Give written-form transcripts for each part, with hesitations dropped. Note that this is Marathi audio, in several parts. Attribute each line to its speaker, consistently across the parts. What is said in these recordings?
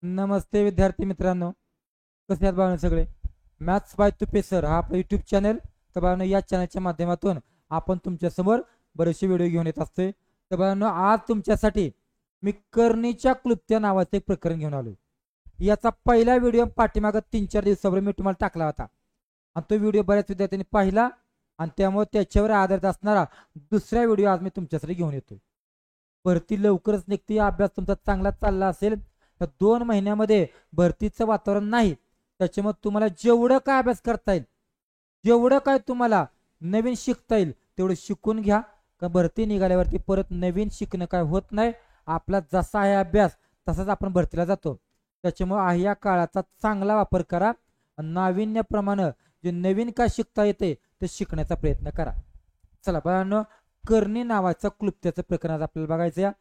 Speaker 1: नमस्ते विद्यार्थी मित्रांनो, कसे आहात बाळांनो सगळे. मॅथ्स बाय तुपे सर हा आपला यूट्यूब चॅनल. तर बाळांनो, या चॅनलच्या माध्यमातून आपण तुमच्यासमोर बरेचसे व्हिडिओ घेऊन येत असतोय. तर बाळांनो, आज तुमच्यासाठी मी करणीच्या क्लुप्त्या नावाचे एक प्रकरण घेऊन आलो. याचा पहिला व्हिडिओ पाठीमागं 3-4 दिवसापूर्वी मी तुम्हाला टाकला होता आणि तो व्हिडिओ बऱ्याच विद्यार्थ्यांनी पाहिला आणि त्यामुळे त्याच्यावर आधारित असणारा दुसरा व्हिडिओ आज मी तुमच्यासाठी घेऊन येतोय. भरती लवकरच निघते. अभ्यास तुमचा चांगला चालला असेल तर 2 महिन्यामध्ये भरतीचं वातावरण नाही, त्याच्यामुळे तुम्हाला जेवढं काय अभ्यास करता येईल, जेवढं काय तुम्हाला नवीन शिकता येईल तेवढं शिकून घ्या. का भरती निघाल्यावरती परत नवीन शिकणं काय होत नाही. आपला जसा आहे अभ्यास तसाच आपण भरतीला जातो. त्याच्यामुळे या काळाचा चांगला वापर करा. नाविन्याप्रमाणे जे नवीन काय शिकता येते ते शिकण्याचा प्रयत्न करा. चला बाळांनो, करणी नावाचं क्लुप्त्याचं प्रकरण आज आपल्याला बघायचं आहे.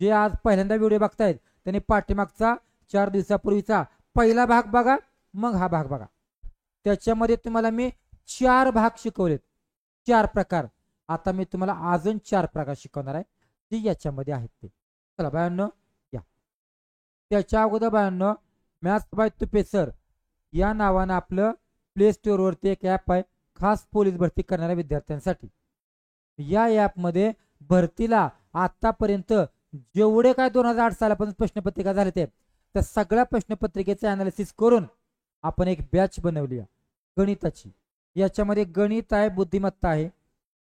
Speaker 1: जे आज पहिल्यांदा व्हिडिओ बघतायत त्यांनी पाठीमागचा 4 दिवसापूर्वीचा पहिला भाग बघा, मग हा भाग बघा. त्याच्यामध्ये तुम्हाला मी 4 भाग शिकवलेत, 4 प्रकार. आता मी तुम्हाला अजून 4 प्रकार शिकवणार आहे जे याच्यामध्ये आहेत ते. चला बाळांनो या. त्याच्या अगोदर बाळांनो, मॅथ्स बाय तुपे सर या नावानं आपलं प्ले स्टोअरवरती एक ॲप आहे, खास पोलीस भरती करणाऱ्या विद्यार्थ्यांसाठी. या ॲपमध्ये भरतीला आतापर्यंत जेवढे काय 2008 सालापासून प्रश्नपत्रिका झाले ते त्या सगळ्या प्रश्नपत्रिकेचे अनालिसिस करून आपण एक बॅच बनवली आहे गणिताची. याच्यामध्ये गणित आहे, बुद्धिमत्ता आहे,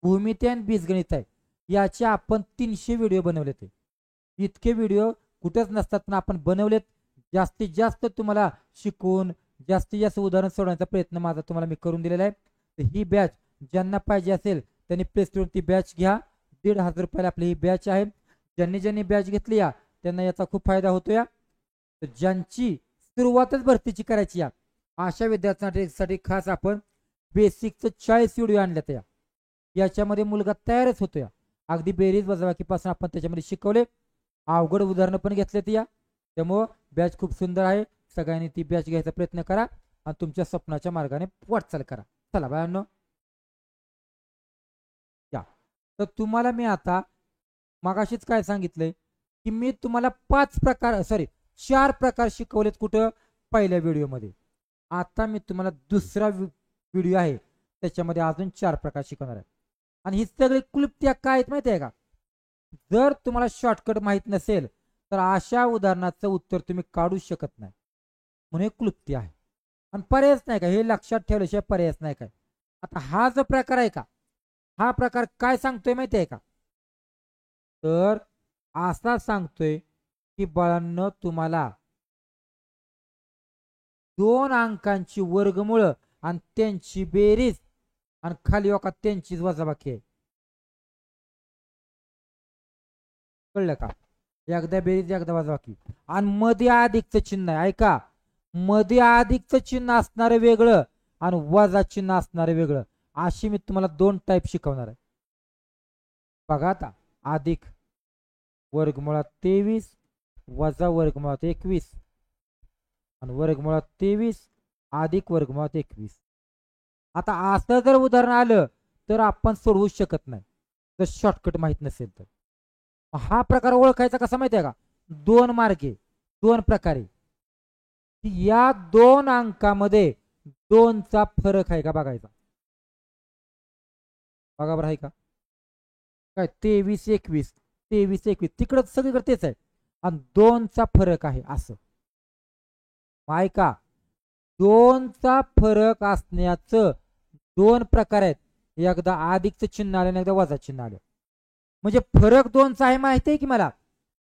Speaker 1: भूमिती आणि बीजगणित आहे. याचे आपण 300 व्हिडिओ बनवले. ते इतके व्हिडिओ कुठेच नसतात पण आपण बनवलेत. जास्तीत जास्त तुम्हाला शिकवून जास्तीत जास्त उदाहरण सोडवण्याचा प्रयत्न माझा तुम्हाला मी करून दिलेला आहे. तर ही बॅच ज्यांना पाहिजे असेल त्यांनी प्ले स्टोअरवरती बॅच घ्या. 1,500 रुपयाला आपली ही बॅच आहे. ज्यांनी ज्यांनी बॅच घेतली या त्यांना याचा खूप फायदा होतो. या तर ज्यांची सुरुवातच भरतीची करायची या अशा विद्यार्थ्यांसाठी खास आपण बेसिकचं 40 व्हिडिओ आणल्यात. याच्यामध्ये मुलगा तयारच होतो. अगदी बेरीज वजाबाकीपासून आपण त्याच्यामध्ये शिकवले. अवघड उदाहरणं पण घेतलेत. त्यामुळं बॅच खूप सुंदर आहे. सगळ्यांनी ती बॅच घ्यायचा प्रयत्न करा आणि तुमच्या स्वप्नाच्या मार्गाने वाटचाल करा. चला बाळांनो या. तर तुम्हाला मी आता मगाशीच काय सांगितलंय की मी तुम्हाला 4 प्रकार शिकवलेत कुठं पहिल्या व्हिडिओमध्ये. आता मी तुम्हाला दुसरा व्हिडिओ आहे त्याच्यामध्ये अजून 4 प्रकार शिकवणार आहे. आणि ही सगळी क्लुप्त्या काय आहेत माहिती आहे का. जर तुम्हाला शॉर्टकट माहित नसेल तर अशा उदाहरणाचं उत्तर तुम्ही काढू शकत नाही, म्हणून हे क्लुप्ती आहे आणि पर्यायच नाही का, हे लक्षात ठेवल्याशिवाय पर्यायच नाही काय. आता हा जो प्रकार आहे का, हा प्रकार काय सांगतोय माहिती आहे का. तर असा सांगतोय की बाळांनो, तुम्हाला 2 अंकांची वर्गमूळ आणि त्यांची बेरीज आणि खाली वाका त्यांचीच वजाबाकी आहे. कळलं का. एकदा बेरीज एकदा वजाबाकी आणि मध्ये अधिकचं चिन्ह आहे. ऐका, मध्ये अधिकचं चिन्ह असणारं वेगळं आणि वजा चिन्ह असणारं वेगळं. अशी मी तुम्हाला 2 टाईप शिकवणार आहे. बघा आता, अधिक वर्गमुळात 23 वजा वर्गमुळात 21 आणि वर्गमुळात 23 अधिक वर्गमुळात 21. आता असं जर उदाहरण आलं तर आपण सोडवू शकत नाही जर शॉर्टकट माहित नसेल तर. हा प्रकार ओळखायचा कसा माहिती आहे का. 2 मार्गे 2 प्रकारे. या 2 अंकामध्ये 2चा फरक आहे का बघायचा. बघा बरं आहे का काय. 23-21 23-21 तिकडं सगळीकडे तेच आहे आणि 2चा फरक आहे असं. ऐका, 2चा फरक असण्याचं 2 प्रकार आहेत. एकदा अधिकचं चिन्ह आलं आणि एकदा वजा चिन्ह आलं. म्हणजे फरक 2चा आहे माहिती आहे की मला,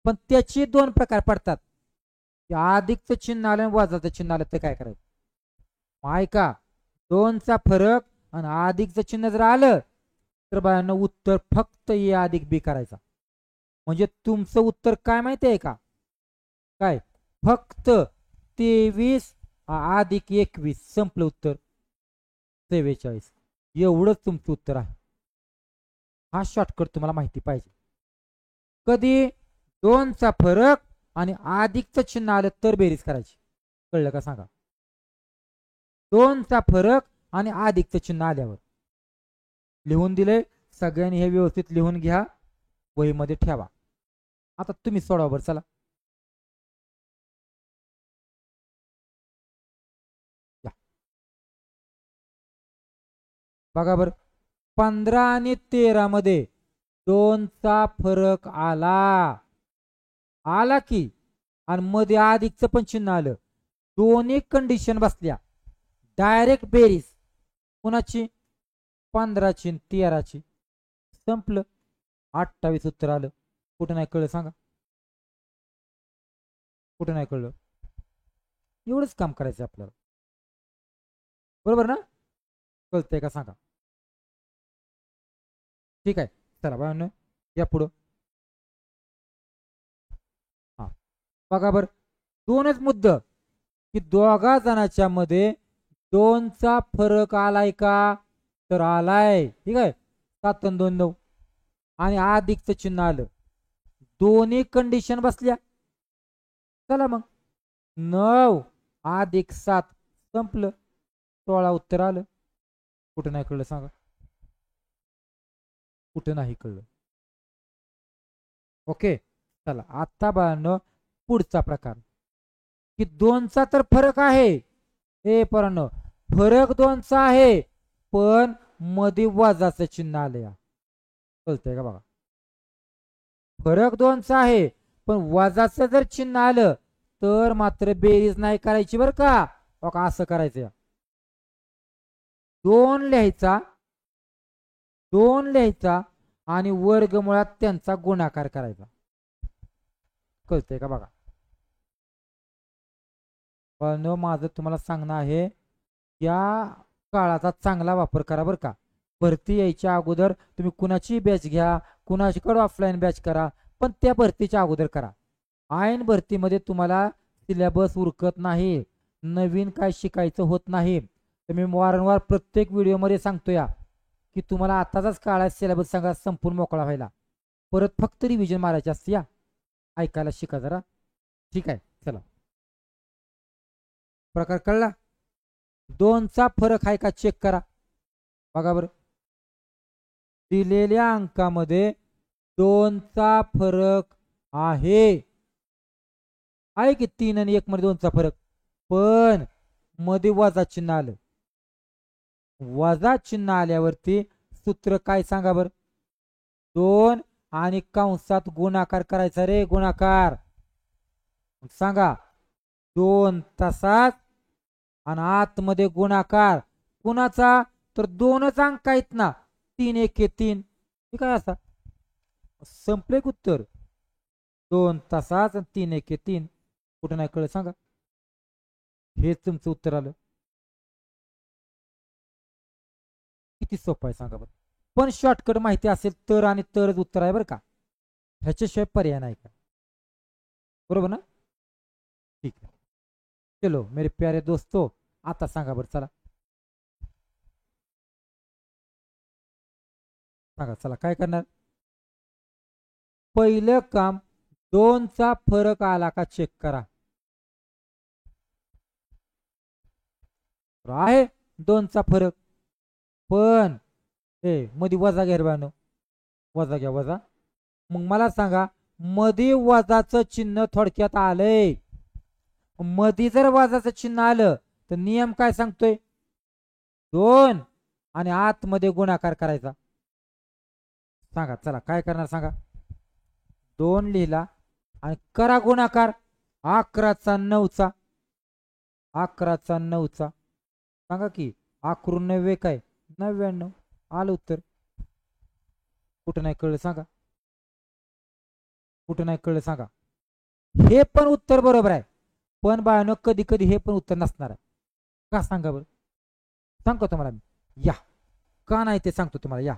Speaker 1: पण त्याचे 2 प्रकार पडतात. अधिकचं चिन्ह आलं आणि वजाचं चिन्ह आलं तर काय करायचं. ऐका, 2चा फरक आणि अधिकचं चिन्ह जर आलं तर बाळांनो उत्तर फक्त ए अधिक बी करायचा. म्हणजे तुमचं उत्तर काय माहिती आहे का, काय फक्त 23 अधिक 21 संपलं उत्तर 44. एवढंच तुमचं उत्तर आहे. हा शॉर्टकट तुम्हाला माहिती पाहिजे. कधी 2चा फरक आणि अधिकचं चिन्ह आलं तर बेरीज करायची. कळलं का सांगा. 2चा फरक आणि अधिकचं चिन्ह आल्यावर लिहून दिले. सगळ्यांनी हे व्यवस्थित लिहून घ्या, वहीमध्ये ठेवा. आता तुम्ही सोडवा बरं चला. बघा बर, 15 आणि 13 मध्ये 2चा फरक आला आला की, आणि मध्ये अधिकचं पण चिन्ह आलं. दोन्ही कंडिशन बसल्या. डायरेक्ट बेरीज कुणाची? 15ची 13ची. संपलं. 28 उत्तर आलं. कुठं नाही कळलं सांगा? कुठं नाही कळलं? एवढंच काम करायचं आपल्याला. बरोबर ना? कळतंय का सांगा? ठीक आहे. चला बाळांनो, या पुढं. हा, बघा बर, दोनच मुद्द की दोघा जणांच्या मध्ये 2चा फरक आलाय का? तर आलाय. ठीक आहे. 7 आणि 2 9, आणि अधिकचं चिन्ह आलं. दोन्ही कंडिशन बसल्या. चला मग, 9 अधिक 7 संपलं. 16 उत्तर आलं. कुठं नाही कळलं सांगा? कुठं नाही कळलं? ओके. चला आता बाळांनो, पुढचा प्रकार की 2चा तर फरक आहे. हे पोरांनो, फरक 2चा आहे, पण मध्ये वजाचं चिन्ह आलं. कळतंय का? बघा, फरक 2चा आहे, पण वजाचं जर चिन्ह आलं तर मात्र बेरीज नाही करायची बरं का. बघा, असं करायचं. 2 लिहायचा, 2 लिहायचा, आणि वर्गमुळात त्यांचा गुणाकार करायचा. कळतंय का? बघा, पण माझं तुम्हाला सांगणं आहे, या काळाचा चांगला वापर करा बरं का. भरती यायच्या अगोदर तुम्ही कुणाची बॅच घ्या, कुणाकडे ऑफलाईन बॅच करा, पण त्या भरतीच्या अगोदर करा. ऐन भरतीमध्ये तुम्हाला सिलेबस उरकत नाही, नवीन काय शिकायचं होत नाही. तर मी वारंवार प्रत्येक व्हिडिओमध्ये सांगतो या की तुम्हाला आताचाच काळात सिलेबस सांगा संपूर्ण मोकळा व्हायला, परत फक्त रिव्हिजन मारायची असते. या ऐकायला शिका जरा. ठीक आहे. चला, प्रकार कळला? 2चा फरक आहे का चेक करा. बघा बरं, दिलेल्या अंकामध्ये 2चा फरक आहे. आहे की 3 आणि 1 मध्ये 2चा फरक, पण मध्ये वजा चिन्ह आलं. वजा चिन्ह आल्यावरती सूत्र काय सांगा बर? 2 आणि कंसात गुणाकार करायचा रे, गुणाकार. सांगा, 2 तसाच, आणि आतमध्ये गुणाकार कुणाचा? तर 2च अंक आहेत ना, 3 1 3. हे काय असा? संपले उत्तर. 2 तसाच आणि 3 1 3. कुठं नाही कळलं सांगा? हेच तुमचं उत्तर आलं. किती सोपं आहे सांगा बरं. पण शॉर्टकट माहिती असेल तर आणि तरच उत्तर आहे बरं का, ह्याच्याशिवाय पर्याय नाही का. बरोबर ना? ठीक आहे. चलो मेरे प्यारे दोस्तों, आता सांगा बरं. चला सांगा, चला काय करणार? पहिलं काम, 2चा फरक आला का चेक करा. आहे 2चा फरक, पण हे मध्ये वजा घ्या बानो, वजा घ्या, वजा. मग मला सांगा, मध्ये वजाचं चिन्ह थोडक्यात आलंय. मध्ये जर वजाचं चिन्ह आलं तर नियम काय सांगतोय? 2 आणि आतमध्ये गुणाकार करायचा. सांगा, चला काय करणार सांगा? 2 लिहिला आणि करा गुणाकार. 11चा 9चा, 11चा 9चा. सांगा की, 11 काय? 99. आलं उत्तर. कुठं नाही कळलं सांगा? कुठं नाही कळलं सांगा? हे पण उत्तर बरोबर आहे, पण बाळांनो कधी कधी हे पण उत्तर नसणार आहे. का सांगा बरं? सांगतो तुम्हाला मी. या, का नाही ते सांगतो तुम्हाला. या,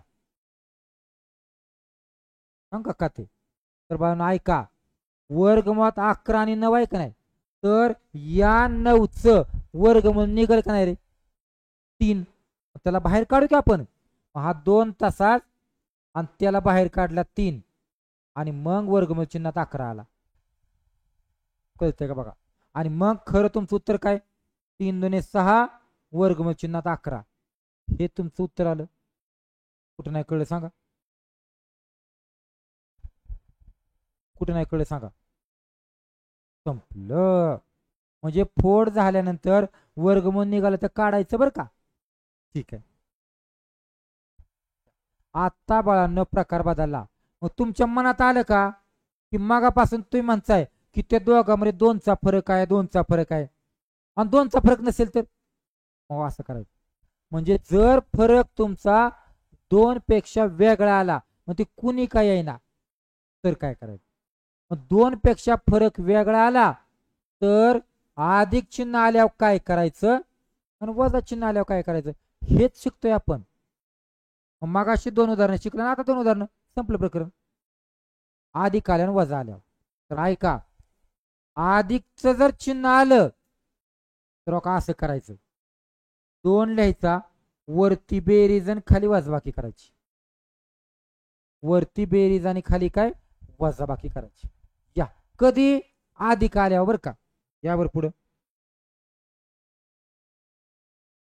Speaker 1: सांगा का ते. तर बाळांनो ऐका, वर्गमुळात 11 आणि 9 आहे का नाही, तर या 9चं वर्गमूळ निघल का नाही रे? 3. त्याला बाहेर काढू की आपण. हा 2 तसाच, आणि त्याला बाहेर काढला 3, आणि मग वर्गमूळ चिन्हात 11 आला. कळतंय का? बघा, आणि मग खरं तुमचं उत्तर काय? 3 2 6, वर्गमूळ चिन्हात 11. हे तुमचं उत्तर आलं. कुठं नाही कळलं सांगा? कुठं नाही कळलं सांगा? संपलं. म्हणजे फोड झाल्यानंतर वर्गमूळ निघालं तर काढायचं बरं का. ठीक आहे. आता बाळांनो प्रकार बदलला. मग तुमच्या मनात आलं का की मागापासून तुम्ही म्हणताय की त्या दोघांमध्ये 2चा फरक आहे, 2चा फरक आहे, आणि 2चा फरक नसेल तर मग असं करायचं. म्हणजे जर फरक तुमचा 2 पेक्षा वेगळा आला मग ते कुणी काय येईना तर काय करायचं. मग 2 पेक्षा फरक वेगळा आला तर अधिक चिन्ह आल्यावर काय करायचं आणि वजा चिन्ह आल्यावर काय करायचं हेच शिकतोय आपण. मगाशी 2 उदाहरणं शिकलं ना, आता 2 उदाहरणं, संपलं प्रकरण. अधिक आल्यानं वजा आल्यावर तर ऐका, अधिकचं जर चिन्ह आलं तर का असं करायचं, 2 लिहायचा, वरती बेरीज आणि खाली वजाबाकी करायची, वरती बेरीज आणि खाली काय वजाबाकी करायची. या कधी अधिक आल्यावर बरं का. यावर पुढं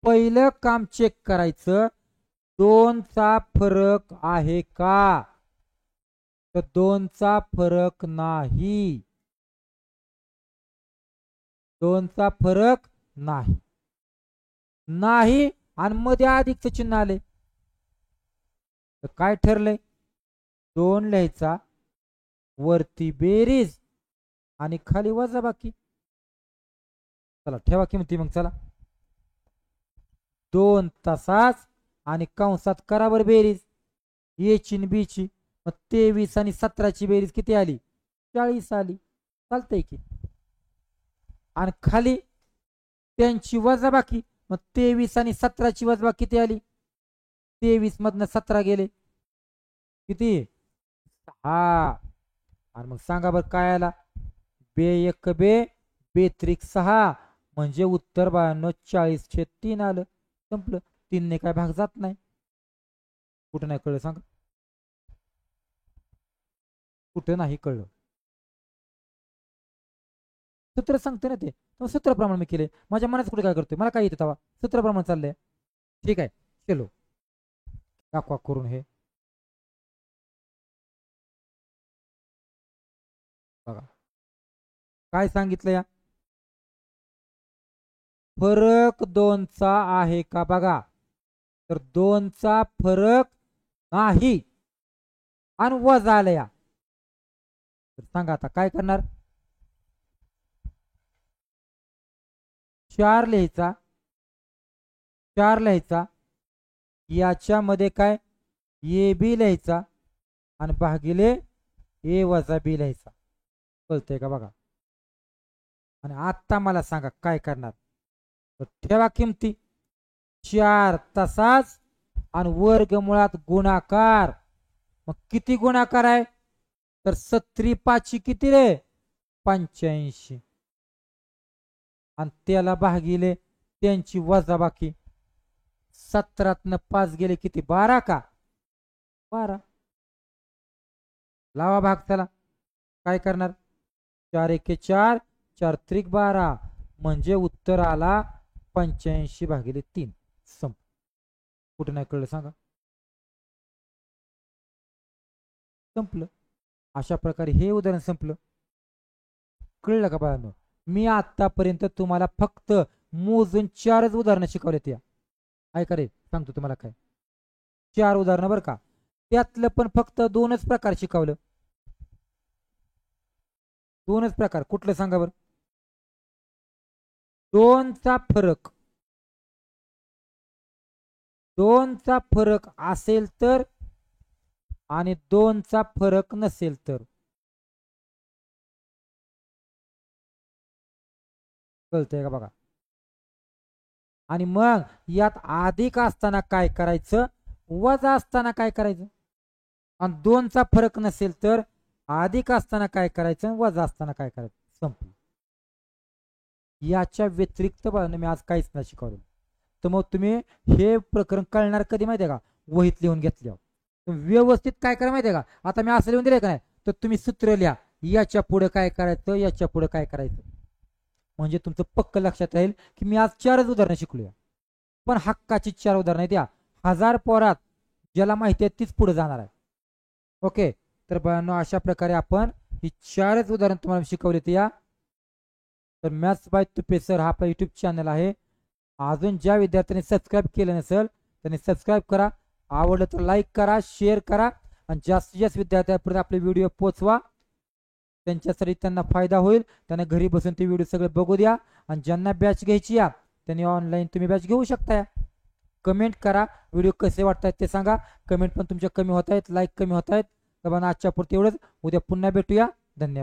Speaker 1: पहिलं काम चेक करायचं 2चा फरक आहे का, तर 2चा फरक नाही, 2चा फरक नाही, नाही आणि मध्ये अधिकचं चिन्ह आले तर काय ठरलंय, 2 लिहायचा, वरती बेरीज आणि खाली वजाबाकी. चला ठेवा किमती मग. चला 2 तसाच आणि कंसात करावर बेरीज ए ची आणि बी ची. मग 23 आणि 17ची बेरीज किती आली, 40 आली. चालतंय की. आणि खाली त्यांची वजाबाकी, मग 23 आणि 17ची वजाबाकी किती आली, 23 मधनं 17 गेले किती 6. आणि मग सांगा बरं काय आला, बे 1 बे, बेत्रिक 6, म्हणजे उत्तर 42/3 आलं. संपलं. 3 ने काय भाग जात नाही. कुठं नाही कळलं सांगा, कुठं नाही कळलं. सूत्र सांगते ना ते, सूत्राप्रमाणे मी केले. माझ्या मनात कुठे काय करतोय, मला काय येतं तेव्हा सूत्राप्रमाणे चाललंय. ठीक आहे चलो दाखवा करून. हे बघा काय सांगितलं, या फरक 2चा आहे का बघा, तर 2चा फरक नाही आणि वजा आलं या. तर सांगा आता काय करणार, 4 लिहायचा, 4 लिहायचा, याच्यामध्ये काय ए बी लिहायचा आणि भागिले ए वजा बी लिहायचा. कळतंय का बघा. आणि आता मला सांगा काय करणार, तर ठेवा किमती, 4 तसाच आणि वर्गमुळात गुणाकार. मग किती गुणाकार आहे, तर 17 किती रे 85, आणि त्याला भागिले त्यांची वजाबाकी. 17तनं 5 गेले किती 12 का 12. लावा भाग. त्याला काय करणार, 4 एके 4, 4 त्रिक 12, म्हणजे उत्तर आला 85/3. संप. कुठं नाही कळलं सांगा, संपलं. अशा प्रकारे हे उदाहरण संपलं. कळलं का बाळांनो. मी आतापर्यंत तुम्हाला फक्त मोजून 4च उदाहरणं शिकवले. त्या ऐका रे सांगतो तुम्हाला काय, 4 उदाहरणं बरं का, त्यातलं पण फक्त 2च प्रकार शिकवलं. 2च प्रकार. कुठलं सांगा बरं, 2चा फरक, 2चा फरक असेल तर आणि 2चा फरक नसेल तर. कळतंय का बघा. आणि मग यात अधिक असताना काय करायचं, वजा असताना काय करायचं, आणि 2चा फरक नसेल तर अधिक असताना काय करायचं, वजा असताना काय करायचं. संपलं. याच्या व्यतिरिक्त मी आज काहीच नाही शिकवलं. तर मग तुम्ही हे प्रकरण कळणार कधी माहितीये का, वहीत लिहून घेतल्यावर. व्यवस्थित काय करा माहितीये का, आता मी असं लिहून दिलंय का नाही, तर तुम्ही सूत्र लिहा, याच्या पुढे काय करायचं, याच्या पुढे काय करायचं, म्हणजे तुमचं पक्क लक्षात राहील की मी आज 4च उदाहरणं शिकलोय. पण हक्काची 4 उदाहरणं द्या, 1000 पोरात ज्याला माहिती आहे तीच पुढे जाणार आहे. ओके. तर बाळांनो अशा प्रकारे आपण ही 4च उदाहरण तुम्हाला शिकवले. या तर मॅथ्स बाय तुपे सर हा आपला युट्यूब चॅनल आहे. अजून ज्या विद्यार्थ्यांनी सबस्क्राईब केलं नसेल त्यांनी सबस्क्राईब करा, आवडलं तर लाईक करा, शेअर करा आणि जास्तीत जास्त विद्यार्थ्यांपर्यंत आपले व्हिडिओ पोचवा. त्यांच्यासाठी त्यांना फायदा होईल. त्यांना घरी बसून ते व्हिडिओ सगळे बघू द्या. आणि ज्यांना बॅच घ्यायची आहे त्यांनी ऑनलाईन तुम्ही बॅच घेऊ शकता. कमेंट करा, व्हिडिओ कसे वाटतात ते सांगा. कमेंट पण तुमच्या कमी होत आहेत, लाईक कमी होत आहेत. तर आजच्या पुरते एवढंच. उद्या पुन्हा भेटूया. धन्यवाद.